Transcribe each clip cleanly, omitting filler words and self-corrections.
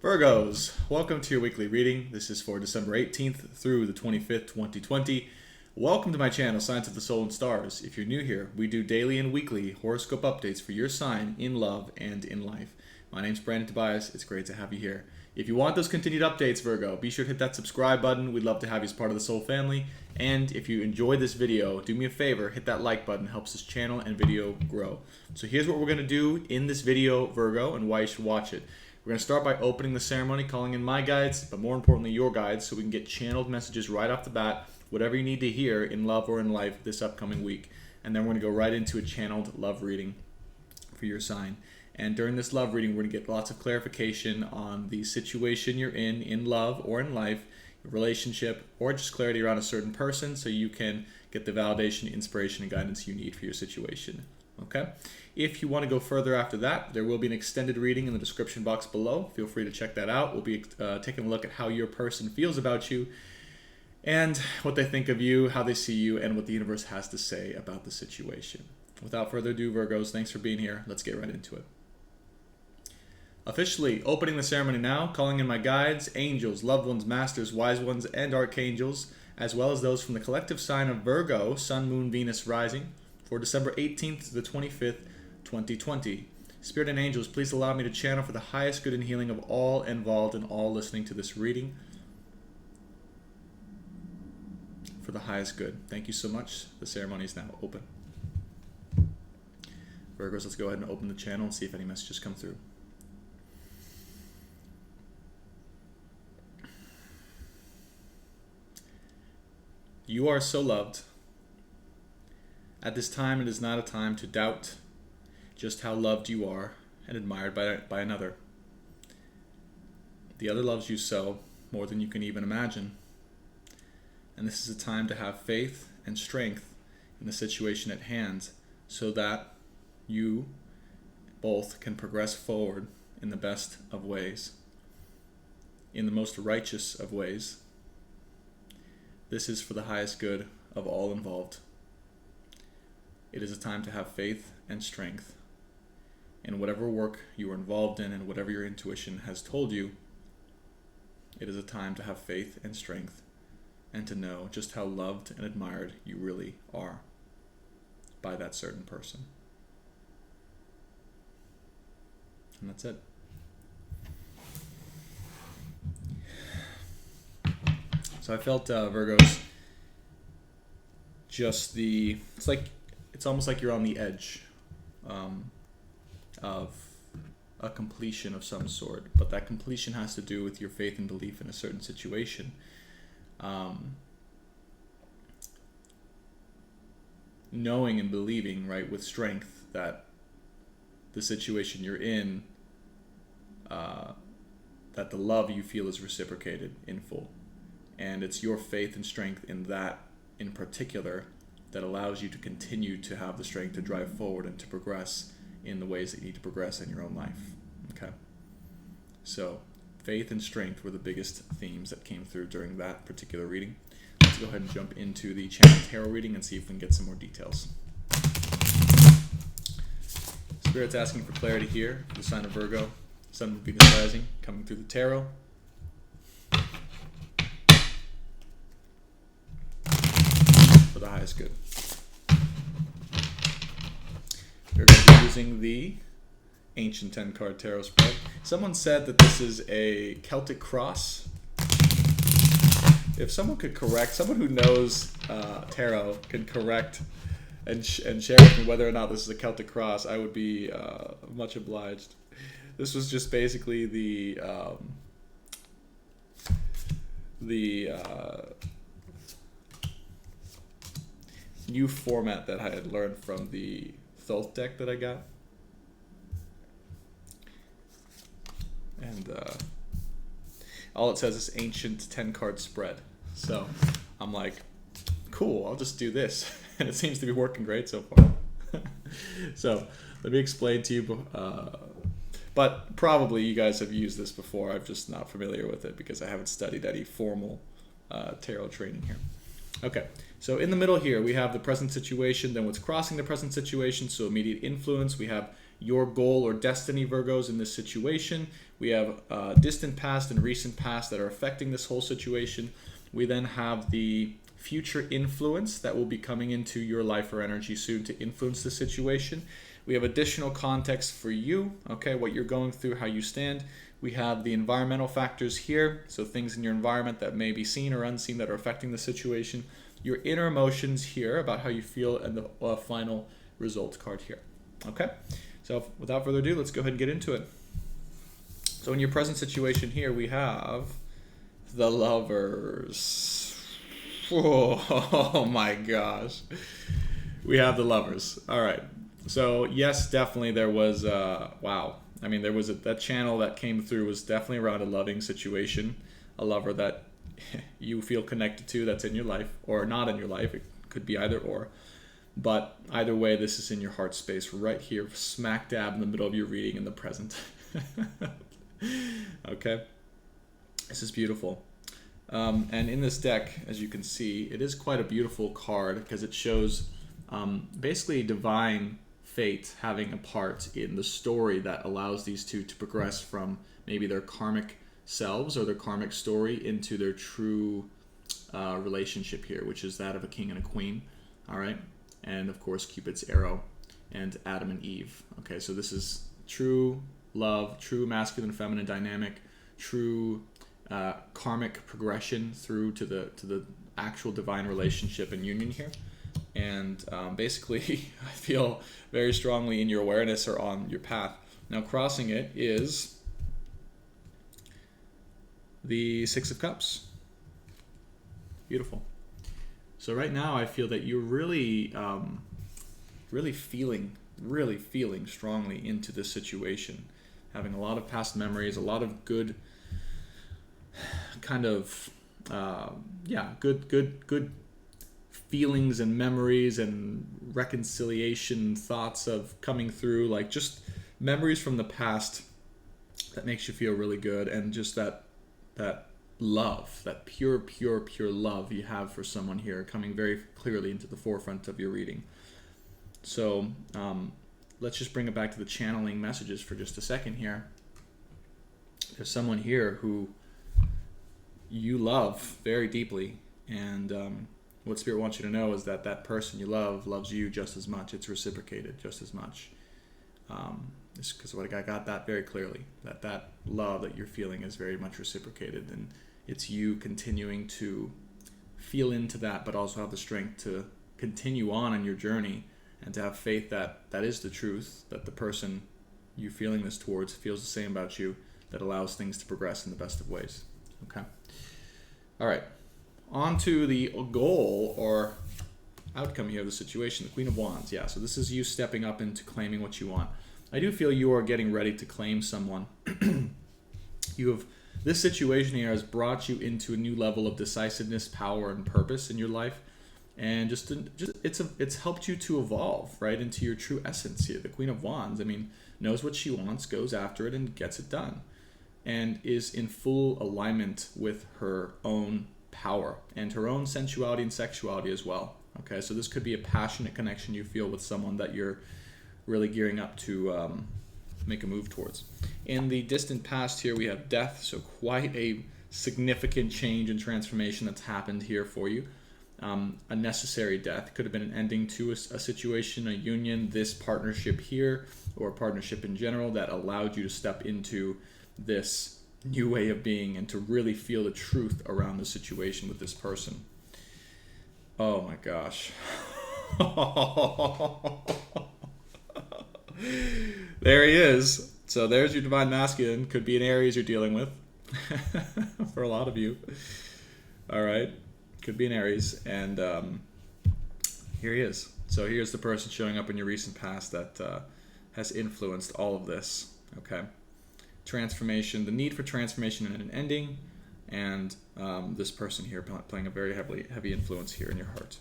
Virgos, welcome to your weekly reading. This is for December 18th through the 25th, 2020. Welcome to my channel, Signs of the Soul and Stars. If you're new here, we do daily and weekly horoscope updates for your sign in love and in life. My name's Brandon Tobias. It's great to have you here. If you want those continued updates, Virgo, be sure to hit that subscribe button. We'd love to have you as part of the Soul family. And if you enjoyed this video, do me a favor, hit that like button. It helps this channel and video grow. So here's what we're going to do in this video, Virgo, and why you should watch it. We're going to start by opening the ceremony, calling in my guides, but more importantly, your guides, so we can get channeled messages right off the bat, whatever you need to hear in love or in life this upcoming week. And then we're going to go right into a channeled love reading for your sign. And during this love reading, we're going to get lots of clarification on the situation you're in love or in life, your relationship, or just clarity around a certain person so you can get the validation, inspiration, and guidance you need for your situation. Okay? If you want to go further after that, there will be an extended reading in the description box below. Feel free to check that out. We'll be taking a look at how your person feels about you and what they think of you, how they see you, and what the universe has to say about the situation. Without further ado, Virgos, thanks for being here. Let's get right into it. Officially opening the ceremony now, calling in my guides, angels, loved ones, masters, wise ones, and archangels, as well as those from the collective sign of Virgo, Sun, Moon, Venus, rising, for December 18th to the 25th, 2020. Spirit and angels, please allow me to channel for the highest good and healing of all involved and all listening to this reading. For the highest good. Thank you so much. The ceremony is now open. Virgos, let's go ahead and open the channel and see if any messages come through. You are so loved. At this time, it is not a time to doubt just how loved you are and admired by another. The other loves you so, more than you can even imagine. And this is a time to have faith and strength in the situation at hand so that you both can progress forward in the best of ways, in the most righteous of ways. This is for the highest good of all involved. It is a time to have faith and strength in whatever work you are involved in and whatever your intuition has told you. It is a time to have faith and strength and to know just how loved and admired you really are by that certain person. And that's it. So I felt Virgos, it's almost like you're on the edge of a completion of some sort, but that completion has to do with your faith and belief in a certain situation. Knowing and believing, right, with strength that the situation you're in, that the love you feel is reciprocated in full. And it's your faith and strength in that in particular that allows you to continue to have the strength to drive forward and to progress in the ways that you need to progress in your own life. Okay? So, faith and strength were the biggest themes that came through during that particular reading. Let's go ahead and jump into the channel tarot reading and see if we can get some more details. Spirit's asking for clarity here for the sign of Virgo, Sun, Moon, Venus, rising, coming through the tarot. For the highest good. We're going to be using the ancient 10-card tarot spread. Someone said that this is a Celtic cross. If someone could correct, someone who knows tarot can correct and share with me whether or not this is a Celtic cross, I would be much obliged. This was just basically the new format that I had learned from the Thoth deck that I got. And all it says is ancient 10-card spread. So I'm like, cool, I'll just do this. And it seems to be working great so far. So let me explain to you. But probably you guys have used this before. I'm just not familiar with it because I haven't studied any formal tarot training here. Okay, so in the middle here, we have the present situation, then what's crossing the present situation, so immediate influence. We have your goal or destiny, Virgos, in this situation. We have distant past and recent past that are affecting this whole situation. We then have the future influence that will be coming into your life or energy soon to influence the situation. We have additional context for you, okay, what you're going through, how you stand. We have the environmental factors here, so things in your environment that may be seen or unseen that are affecting the situation. Your inner emotions here about how you feel, and the final results card here. Okay, so without further ado, let's go ahead and get into it. So in your present situation here, we have the Lovers. Oh my gosh. We have the Lovers. All right. So yes, definitely there was, wow. I mean, there was that channel that came through was definitely around a loving situation, a lover that you feel connected to that's in your life or not in your life. It could be either or. But either way, this is in your heart space right here, smack dab in the middle of your reading in the present. Okay? This is beautiful. And in this deck, as you can see, it is quite a beautiful card because it shows basically divine fate having a part in the story that allows these two to progress from maybe their karmic selves or their karmic story into their true relationship here, which is that of a king and a queen. All right, and of course Cupid's arrow and Adam and Eve. Okay, so this is true love, true masculine feminine dynamic, true karmic progression through to the actual divine relationship and union here. And basically, I feel very strongly in your awareness or on your path. Now, crossing it is the Six of Cups. Beautiful. So right now, I feel that you're really, really feeling strongly into this situation, having a lot of past memories, a lot of good, kind of, good feelings and memories and reconciliation thoughts of coming through, like just memories from the past that makes you feel really good, and just that love, that pure love you have for someone here coming very clearly into the forefront of your reading. So let's just bring it back to the channeling messages for just a second here. There's someone here who you love very deeply, and what Spirit wants you to know is that that person you love loves you just as much. It's reciprocated just as much. Because I got that very clearly, that love that you're feeling is very much reciprocated, and it's you continuing to feel into that, but also have the strength to continue on your journey and to have faith that that is the truth, that the person you're feeling this towards feels the same about you, that allows things to progress in the best of ways. Okay. All right. On to the goal or outcome here of the situation, the Queen of Wands. Yeah, so this is you stepping up into claiming what you want. I do feel you are getting ready to claim someone. This situation here has brought you into a new level of decisiveness, power, and purpose in your life, and it's helped you to evolve right into your true essence here. The Queen of Wands, I mean, knows what she wants, goes after it, and gets it done, and is in full alignment with her own power and her own sensuality and sexuality as well. Okay, so this could be a passionate connection you feel with someone that you're really gearing up to make a move towards. In the distant past here, we have death, so quite a significant change and transformation that's happened here for you. A necessary death. Could have been an ending to a situation, a union, this partnership here, or a partnership in general that allowed you to step into this new way of being and to really feel the truth around the situation with this person. Oh my gosh. There he is. So there's your divine masculine. Could be an Aries you're dealing with for a lot of you. All right. Could be an Aries. And here he is. So here's the person showing up in your recent past that has influenced all of this. Okay. Transformation, the need for transformation and an ending, and this person here playing a very heavy influence here in your heart.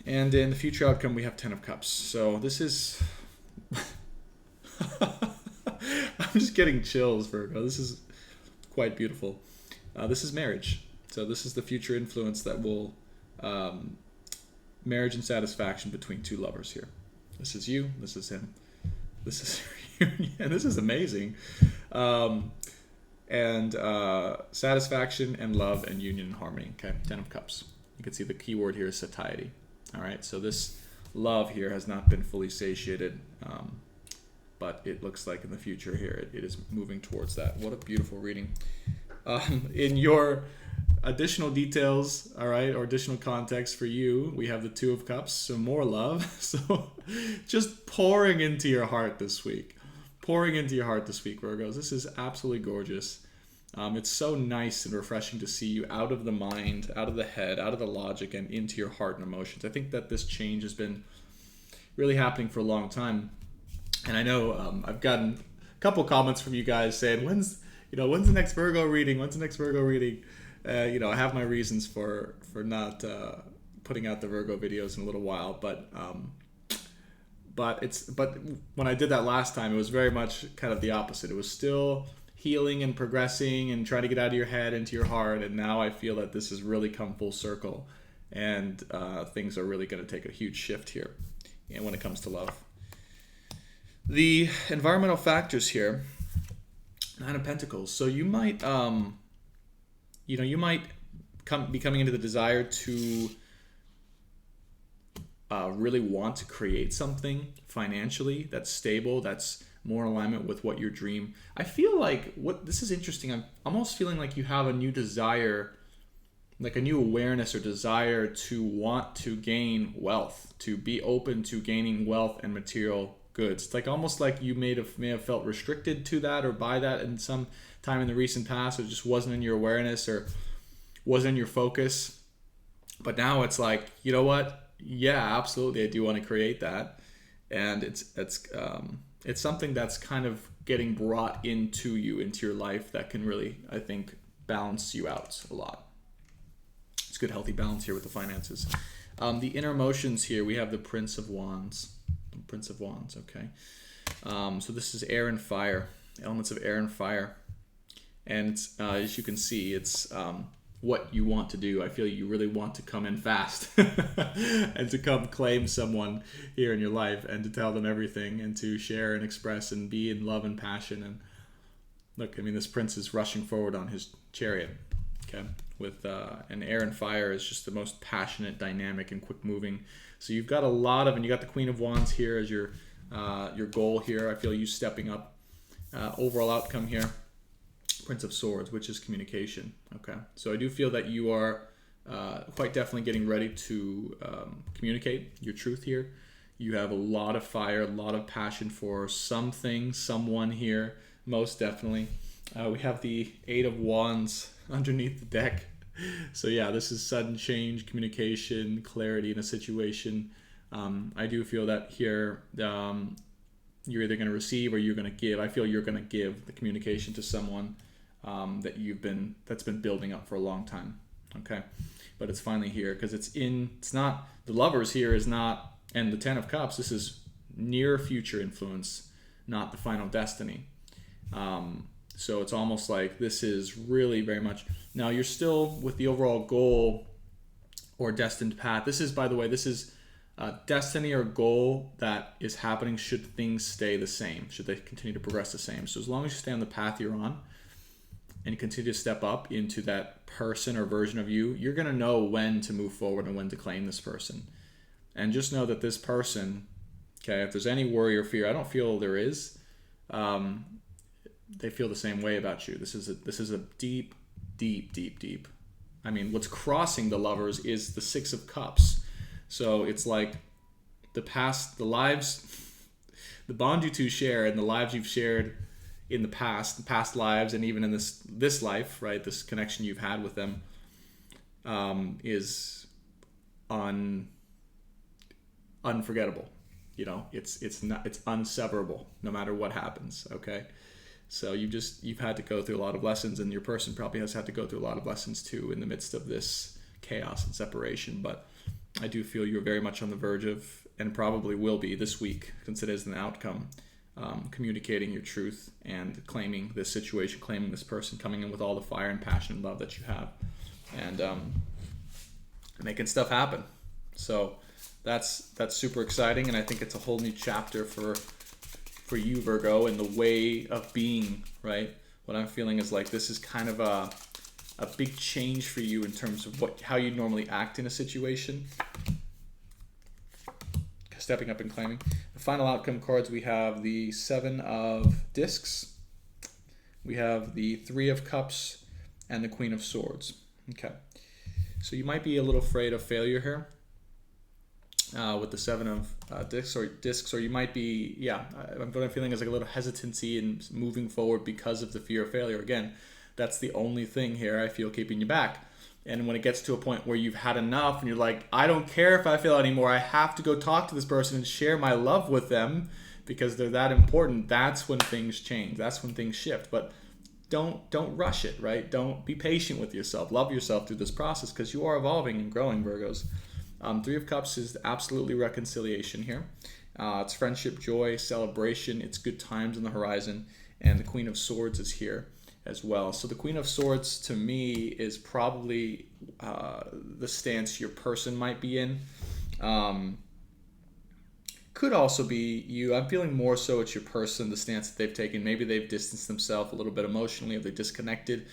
And in the future outcome, we have 10 of Cups. So this is... I'm just getting chills, Virgo. This is quite beautiful. This is marriage. So this is the future influence that will... marriage and satisfaction between two lovers here. This is you, this is him. This is reunion. This is amazing. Um, and satisfaction and love and union and harmony. Okay, 10 of Cups. You can see the key word here is satiety. All right, so this love here has not been fully satiated, but it looks like in the future here it is moving towards that. What a beautiful reading. In your additional details, all right, or additional context for you, we have the Two of Cups, so more love. So just pouring into your heart this week. Pouring into your heart this week, Virgos. This is absolutely gorgeous. It's so nice and refreshing to see you out of the mind, out of the head, out of the logic, and into your heart and emotions. I think that this change has been really happening for a long time. And I know I've gotten a couple comments from you guys saying, when's the next Virgo reading? When's the next Virgo reading? I have my reasons for not putting out the Virgo videos in a little while, but when I did that last time, it was very much kind of the opposite. It was still healing and progressing and trying to get out of your head into your heart, and now I feel that this has really come full circle, and things are really going to take a huge shift here, and when it comes to love. The environmental factors here, Nine of Pentacles. So you might, be coming into the desire to really want to create something financially that's stable, that's more in alignment with what your dream. I feel like this is interesting. I'm almost feeling like you have a new desire, like a new awareness or desire to want to gain wealth, to be open to gaining wealth and material goods. It's like almost like you may have felt restricted to that or by that in some time in the recent past, or just wasn't in your awareness or wasn't in your focus. But now it's like, you know what? Yeah, absolutely, I do want to create that, and it's something that's kind of getting brought into your life that can really, I think, balance you out a lot. It's good, healthy balance here with the finances. The inner emotions here, we have the Prince of Wands. Okay. So this is air and fire, elements of air and fire. And as you can see, it's what you want to do. I feel you really want to come in fast and to come claim someone here in your life and to tell them everything and to share and express and be in love and passion. And look, I mean, this prince is rushing forward on his chariot, okay? With and air and fire is just the most passionate, dynamic, and quick moving. So you've got a lot of, and you got the Queen of Wands here as your goal here. I feel you stepping up. Overall outcome here, Prince of Swords, which is communication. Okay, so I do feel that you are quite definitely getting ready to communicate your truth here. You have a lot of fire, a lot of passion for something, someone here, most definitely. We have the Eight of Wands underneath the deck. So yeah, this is sudden change, communication, clarity in a situation. I do feel that here you're either going to receive or you're going to give. I feel you're going to give the communication to someone that's been building up for a long time. Okay, but it's finally here because it's not the Lovers here is not, and the Ten of Cups. This is near future influence, not the final destiny. So it's almost like this is really very much, now you're still with the overall goal or destined path. This is, by the way, destiny or goal that is happening should things stay the same, should they continue to progress the same. So as long as you stay on the path you're on and continue to step up into that person or version of you, you're going to know when to move forward and when to claim this person. And just know that this person, okay, if there's any worry or fear, I don't feel there is, they feel the same way about you. This is a deep, deep, deep, deep. I mean, what's crossing the Lovers is the Six of Cups. So it's like the lives, the bond you two share and the lives you've shared in the past lives, and even in this life, right? This connection you've had with them is unforgettable. You know, it's unseverable no matter what happens. Okay. So you've had to go through a lot of lessons, and your person probably has had to go through a lot of lessons too in the midst of this chaos and separation. But I do feel you're very much on the verge of, and probably will be this week, since it is an outcome, communicating your truth and claiming this situation, claiming this person, coming in with all the fire and passion and love that you have, and making stuff happen. So that's super exciting, and I think it's a whole new chapter for for you, Virgo, in the way of being, right? What I'm feeling is like this is kind of a big change for you in terms of how you normally act in a situation. Stepping up and claiming. The final outcome cards, we have the 7 of Discs, we have the 3 of Cups, and the Queen of Swords. Okay, so you might be a little afraid of failure here with the 7 of discs, or you might be, what I'm feeling is like a little hesitancy in moving forward because of the fear of failure. Again, that's the only thing here I feel keeping you back. And when it gets to a point where you've had enough and you're like, I don't care if I fail anymore, I have to go talk to this person and share my love with them because they're that important, that's when things change. That's when things shift. But don't rush it, right? Don't be patient with yourself. Love yourself through this process because you are evolving and growing, Virgos. 3 of Cups is absolutely reconciliation here. It's friendship, joy, celebration. It's good times on the horizon. And the Queen of Swords is here as well. So the Queen of Swords to me is probably the stance your person might be in. Could also be you. I'm feeling more so it's your person, the stance that they've taken. Maybe they've distanced themselves a little bit emotionally, or they disconnected,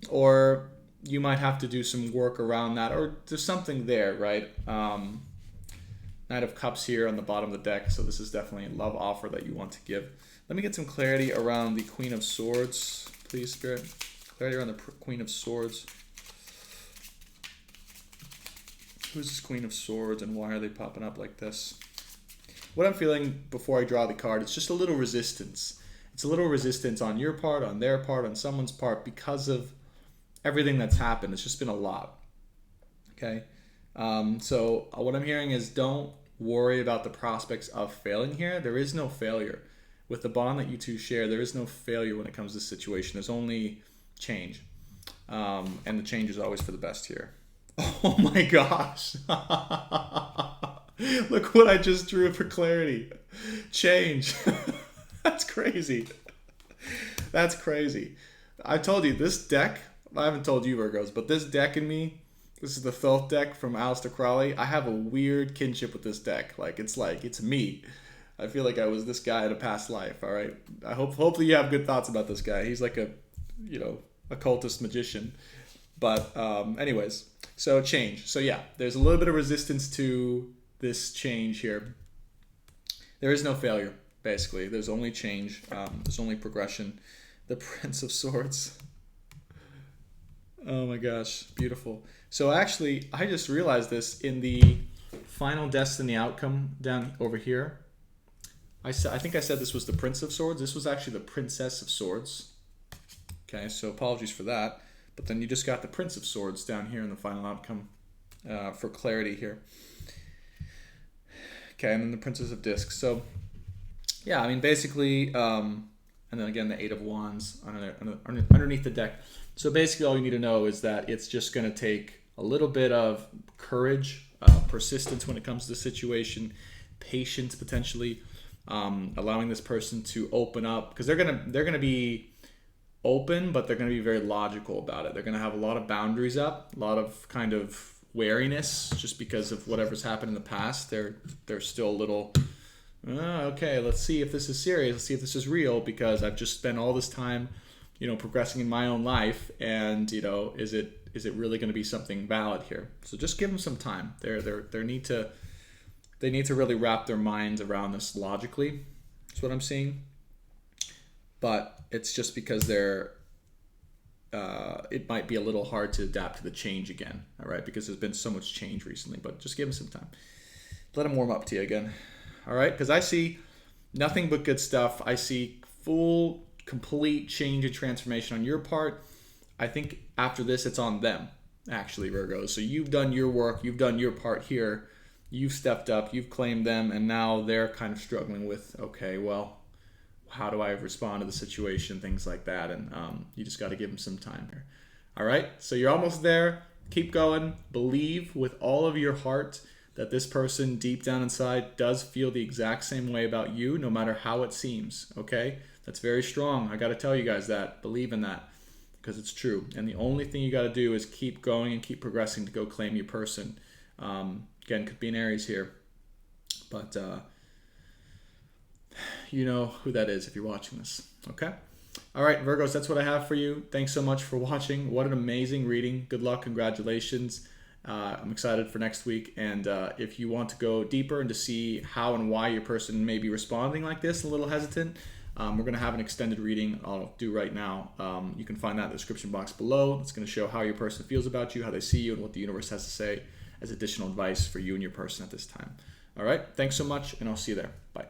or you might have to do some work around that, or there's something there, right? Knight of Cups here on the bottom of the deck, so this is definitely a love offer that you want to give. Let me get some clarity around the Queen of Swords, please, Spirit. Clarity around the Queen of Swords. Who's this Queen of Swords and why are they popping up like this? What I'm feeling before I draw the card, it's just a little resistance. It's a little resistance on your part, on their part, on someone's part because of everything that's happened. It's just been a lot. Okay? So what I'm hearing is don't worry about the prospects of failing here. There is no failure. With the bond that you two share, there is no failure when it comes to this situation. There's only change. And the change is always for the best here. Oh my gosh. Look what I just drew for clarity. Change. That's crazy. That's crazy. I told you this deck, I haven't told you, Virgos, but this deck in me, this is the Thoth deck from Aleister Crowley. I have a weird kinship with this deck. It's me. I feel like I was this guy in a past life, all right? Hopefully you have good thoughts about this guy. He's like a, occultist magician. But anyways, so change. So yeah, there's a little bit of resistance to this change here. There is no failure, basically. There's only change. There's only progression. The Prince of Swords. Oh my gosh, beautiful. So actually, I just realized this in the Final Destiny outcome down over here. I think I said this was the Prince of Swords. This was actually the Princess of Swords. Okay, so apologies for that. But then you just got the Prince of Swords down here in the final outcome for clarity here. Okay, and then the Princess of Discs. So, yeah, I mean, basically, and then again, the 8 of Wands underneath the deck. So basically all you need to know is that it's just going to take a little bit of courage, persistence when it comes to the situation, patience potentially, allowing this person to open up. Because they're gonna be open, but they're going to be very logical about it. They're going to have a lot of boundaries up, a lot of kind of wariness just because of whatever's happened in the past. They're still a little, okay, let's see if this is serious. Let's see if this is real because I've just spent all this time, progressing in my own life. And, is it really going to be something valid here? So just give them some time. They need to really wrap their minds around this logically. That's what I'm seeing. But it's just because it might be a little hard to adapt to the change again, all right? Because there's been so much change recently, but just give them some time. Let them warm up to you again, all right? Because I see nothing but good stuff. I see full, complete change and transformation on your part. I think after this, it's on them, actually, Virgo. So you've done your work. You've done your part here. You've stepped up. You've claimed them, and now they're kind of struggling with, okay, well, how do I respond to the situation, things like that. And you just got to give them some time here. All right, so you're almost there. Keep going. Believe with all of your heart that this person deep down inside does feel the exact same way about you, no matter how it seems, okay? That's very strong. I got to tell you guys that. Believe in that because it's true. And the only thing you got to do is keep going and keep progressing to go claim your person. Again, could be an Aries here. But you know who that is if you're watching this. Okay? All right, Virgos, that's what I have for you. Thanks so much for watching. What an amazing reading. Good luck. Congratulations. I'm excited for next week. And if you want to go deeper and to see how and why your person may be responding like this, a little hesitant, we're going to have an extended reading I'll do right now. You can find that in the description box below. It's going to show how your person feels about you, how they see you, and what the universe has to say as additional advice for you and your person at this time. All right, thanks so much, and I'll see you there. Bye.